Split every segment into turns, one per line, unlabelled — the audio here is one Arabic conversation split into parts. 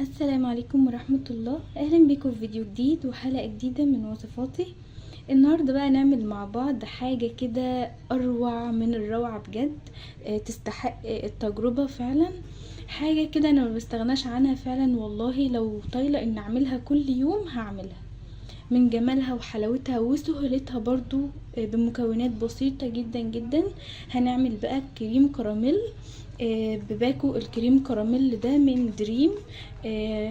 السلام عليكم ورحمة الله. اهلا بكم في فيديو جديد وحلقة جديدة من وصفاتي. النهاردة بقى نعمل مع بعض حاجة كده اروع من الروعة بجد. تستحق التجربة فعلا. حاجة كده انا ما بستغناش عنها فعلا والله، لو طايلة ان اعملها كل يوم هعملها من جمالها وحلاوتها وسهولتها برضو. بمكونات بسيطة جدا جدا. هنعمل بقى كريم كراميل. بباكو الكريم كراميل ده من دريم.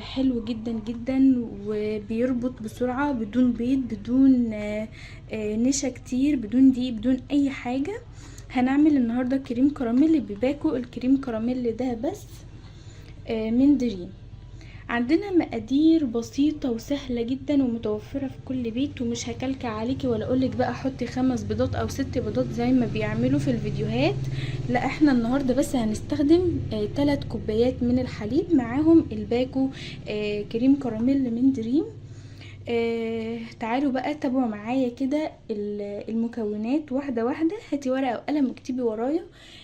حلو جدا جدا وبيربط بسرعة بدون بيض، بدون نشا كتير، بدون دقيق، بدون اي حاجة. هنعمل النهاردة كريم كراميل بباكو الكريم كراميل ده بس من دريم. عندنا مقادير بسيطة وسهلة جدا ومتوفرة في كل بيت، ومش هكلكع عليكي ولا اقولك بقى حطي 5 بيضات او 6 بيضات زي ما بيعملوا في الفيديوهات. لا، احنا النهاردة بس هنستخدم 3 كوبايات من الحليب معاهم الباكو كريم كراميل من دريم. تعالوا بقى تابعوا معايا كده المكونات واحدة واحدة. هاتي ورقة وقلم واكتبي ورايا،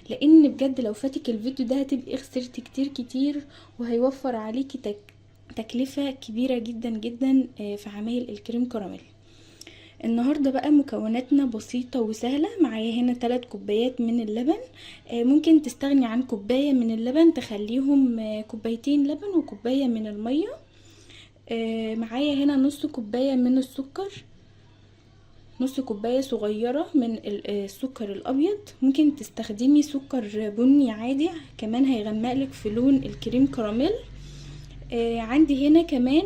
لان بجد لو فاتك الفيديو ده هتبقي خسرتي كتير كتير، وهيوفر عليكي تكلفة كبيرة جدا جدا في عمايل الكريم كراميل. النهاردة بقى مكوناتنا بسيطة وسهلة. معايا هنا 3 كوبايات من اللبن. ممكن تستغني عن كوباية من اللبن، تخليهم كوبايتين لبن وكوباية من المية. معايا هنا نص كوباية من السكر، نص كوباية صغيرة من السكر الابيض. ممكن تستخدمي سكر بني عادي كمان هيغمقلك في لون الكريم كراميل. عندي هنا كمان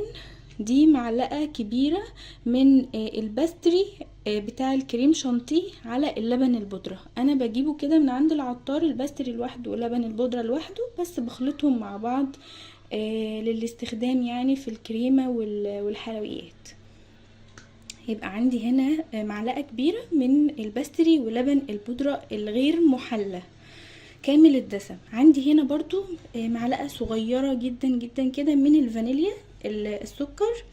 دي معلقة كبيرة من الباستري بتاع الكريم شانتيه على اللبن البودرة. انا بجيبه كده من عند العطار، الباستري لوحده ولبن البودرة لوحده، بس بخلطهم مع بعض للاستخدام يعني في الكريمة والحلويات. يبقى عندي هنا معلقة كبيرة من الباستري ولبن البودرة الغير محلى كامل الدسم. عندي هنا برضو معلقة صغيرة جدا جدا كده من الفانيليا السكر.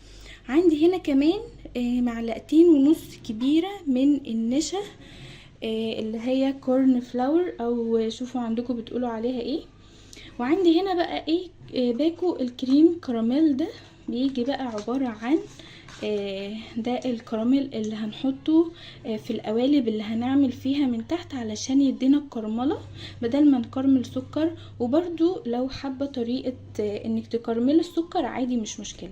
عندي هنا كمان 2.5 معلقة كبيرة من النشا اللي هي كورن فلاور، او شوفوا عندكم بتقولوا عليها ايه. وعندي هنا بقى ايه باكو الكريم كراميل ده. بيجي بقى عبارة عن ده الكراميل اللي هنحطه في القوالب اللي هنعمل فيها من تحت علشان يدينا الكرملة بدل ما نكرمل سكر. وبرده لو حابة طريقة انك تكرمل السكر عادي مش مشكلة.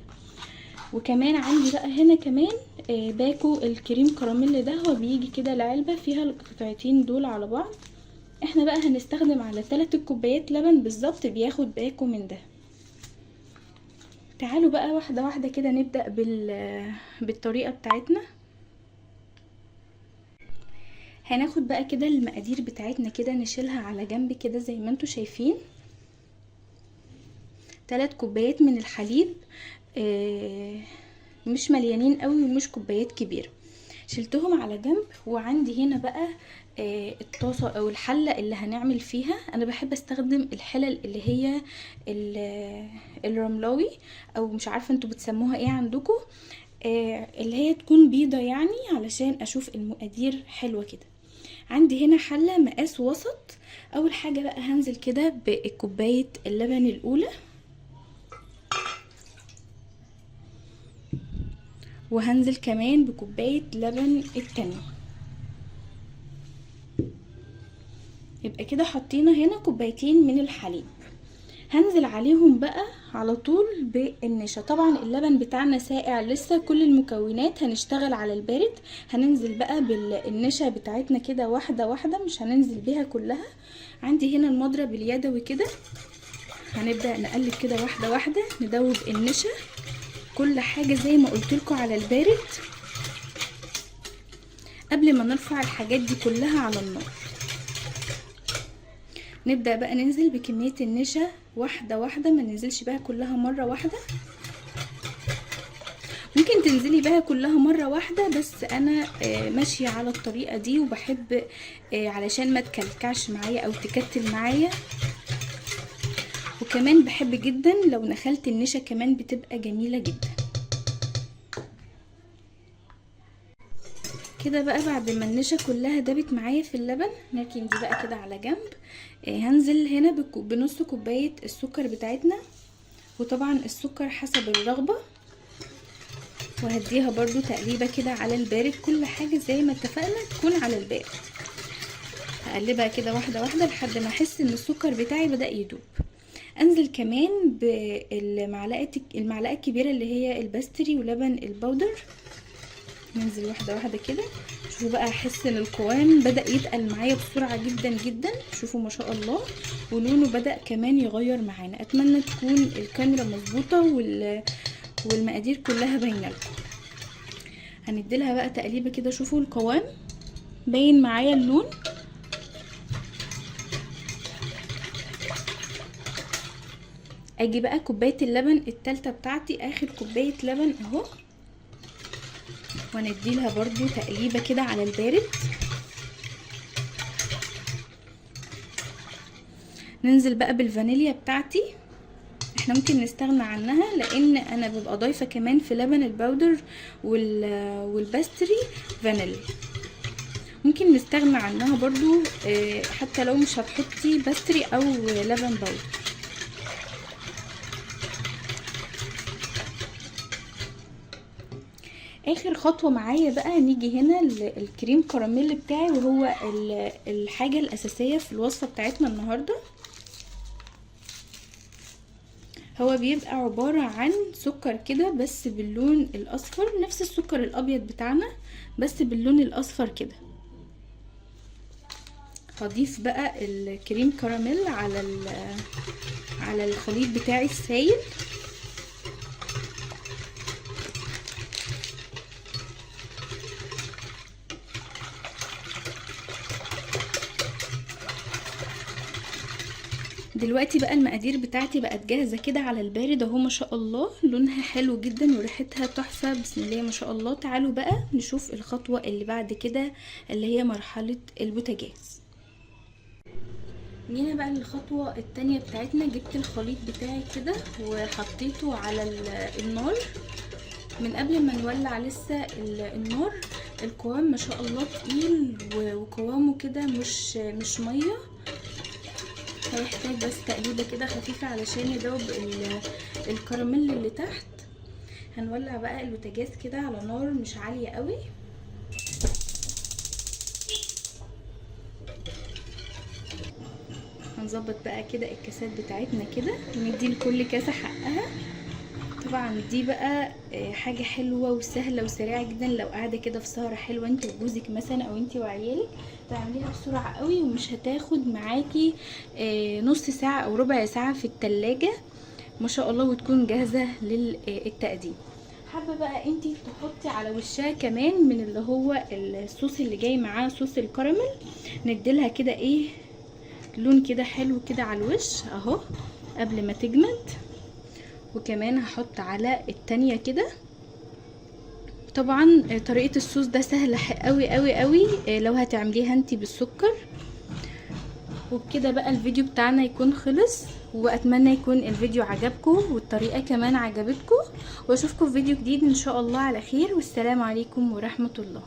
وكمان عندي بقى هنا كمان باكو الكريم كراميل ده. هو بيجي كده العلبة فيها القطعتين دول على بعض. احنا بقى هنستخدم على 3 كوبايات لبن بالظبط بياخد باكو من ده. تعالوا بقى واحدة واحدة كده نبدأ بالطريقة بتاعتنا. هناخد بقى كده المقادير بتاعتنا كده نشيلها على جنب كده زي ما انتوا شايفين. 3 كوبايات من الحليب، مش مليانين قوي ومش كوبايات كبيرة، شلتهم على جنب. وعندي هنا بقى الطاسة او الحلة اللي هنعمل فيها. انا بحب استخدم الحلل اللي هي الرملاوي، او مش عارفة انتوا بتسموها ايه عندكم، اللي هي تكون بيضة يعني علشان اشوف المقادير حلوة كده. عندي هنا حلة مقاس وسط. اول حاجة بقى هنزل كده بكوباية اللبن الاولى، وهنزل كمان بكوباية لبن التانية. يبقى كده حطينا هنا كوبايتين من الحليب. هنزل عليهم بقى على طول بالنشا. طبعا اللبن بتاعنا ساقع لسه، كل المكونات هنشتغل على البارد. هننزل بقى بالنشا بتاعتنا كده واحدة واحدة، مش هننزل بيها كلها. عندي هنا المضرب اليدوي كده، هنبدأ نقلب كده واحدة واحدة ندوب النشا. كل حاجة زي ما قلتلكوا على البارد قبل ما نرفع الحاجات دي كلها على النار. نبدأ بقى ننزل بكمية النشا واحدة واحدة، ما ننزلش بقى كلها مرة واحدة. ممكن تنزلي بقى كلها مرة واحدة، بس انا ماشية على الطريقة دي وبحب علشان ما تكلكعش معايا او تكتل معايا. وكمان بحب جدا لو نخلت النشا كمان بتبقى جميلة جدا كده. بقى بعد ما النشا كلها دابت معايا في اللبن، نركن دي بقى كده على جنب. هنزل هنا بنص كوباية السكر بتاعتنا، وطبعا السكر حسب الرغبة. وهديها برضو تقليبة كده على البارد، كل حاجة زي ما اتفقنا تكون على البارد. هقلبها كده واحدة واحدة لحد ما احس ان السكر بتاعي بدأ يدوب. انزل كمان المعلقة الكبيرة اللي هي الباستري ولبن البودر. ننزل واحدة واحدة كده. شوفوا بقى، احس ان القوام بدأ يتقل معايا بسرعة جدا جدا. شوفوا ما شاء الله، ولونه بدأ كمان يغير معانا. اتمنى تكون الكاميرا مظبوطة والمقادير كلها باينه لكم. هنديلها بقى تقليبه كده. شوفوا القوام باين معايا اللون. اجي بقى كوبايه اللبن التالتة بتاعتي، اخر كوبايه لبن اهو، ونديلها برضو تقليبه كده على البارد. ننزل بقى بالفانيليا بتاعتي. احنا ممكن نستغنى عنها لان انا ببقى ضايفه كمان في لبن الباودر والباستري فانيليا. ممكن نستغنى عنها برضو حتى لو مش هتحطي باستري او لبن باودر. اخر خطوه معايا بقى، نيجي هنا الكريم كراميل بتاعي، وهو الحاجه الاساسيه في الوصفه بتاعتنا النهارده. هو بيبقى عبارة عن سكر كده بس باللون الاصفر، نفس السكر الابيض بتاعنا بس باللون الاصفر كده. هضيف بقى الكريم كراميل على الخليط بتاعي السائل. دلوقتي بقى المقادير بتاعتي بقت جاهزه كده على البارد اهو. ما شاء الله لونها حلو جدا وريحتها تحفه، بسم الله ما شاء الله. تعالوا بقى نشوف الخطوه اللي بعد كده اللي هي مرحله البوتاجاز. جينا بقى للخطوه التانية بتاعتنا. جبت الخليط بتاعي كده وحطيته على النار من قبل ما نولع لسه النار. القوام ما شاء الله تقيل وقوامه كده مش ميه. هيحتاج بس تقليبه كده خفيفه علشان يدوب الكراميل اللي تحت. هنولع بقى البوتاجاز كده على نار مش عاليه قوي. هنظبط بقى كده الكاسات بتاعتنا كده، وندي لكل كاسه حقها. طبعا دي بقى حاجه حلوه وسهله وسريعه جدا. لو قاعده كده في سهره حلوه انت وجوزك مثلا او انت وعيالك، تعمليها بسرعه قوي ومش هتاخد معاكي نص ساعه او ربع ساعه في التلاجة ما شاء الله، وتكون جاهزه للتقديم. حابه بقى انت تحطي على وشها كمان من اللي هو الصوص اللي جاي معاه، صوص الكراميل. نديلها كده لون كده حلو كده على الوش اهو قبل ما تجمد. وكمان هحط على التانية كده. طبعا طريقة الصوص ده سهلة قوي قوي قوي لو هتعمليها انتي بالسكر. وبكده بقى الفيديو بتاعنا يكون خلص، واتمنى يكون الفيديو عجبكم والطريقة كمان عجبتكم، واشوفكم في فيديو جديد ان شاء الله على خير، والسلام عليكم ورحمة الله.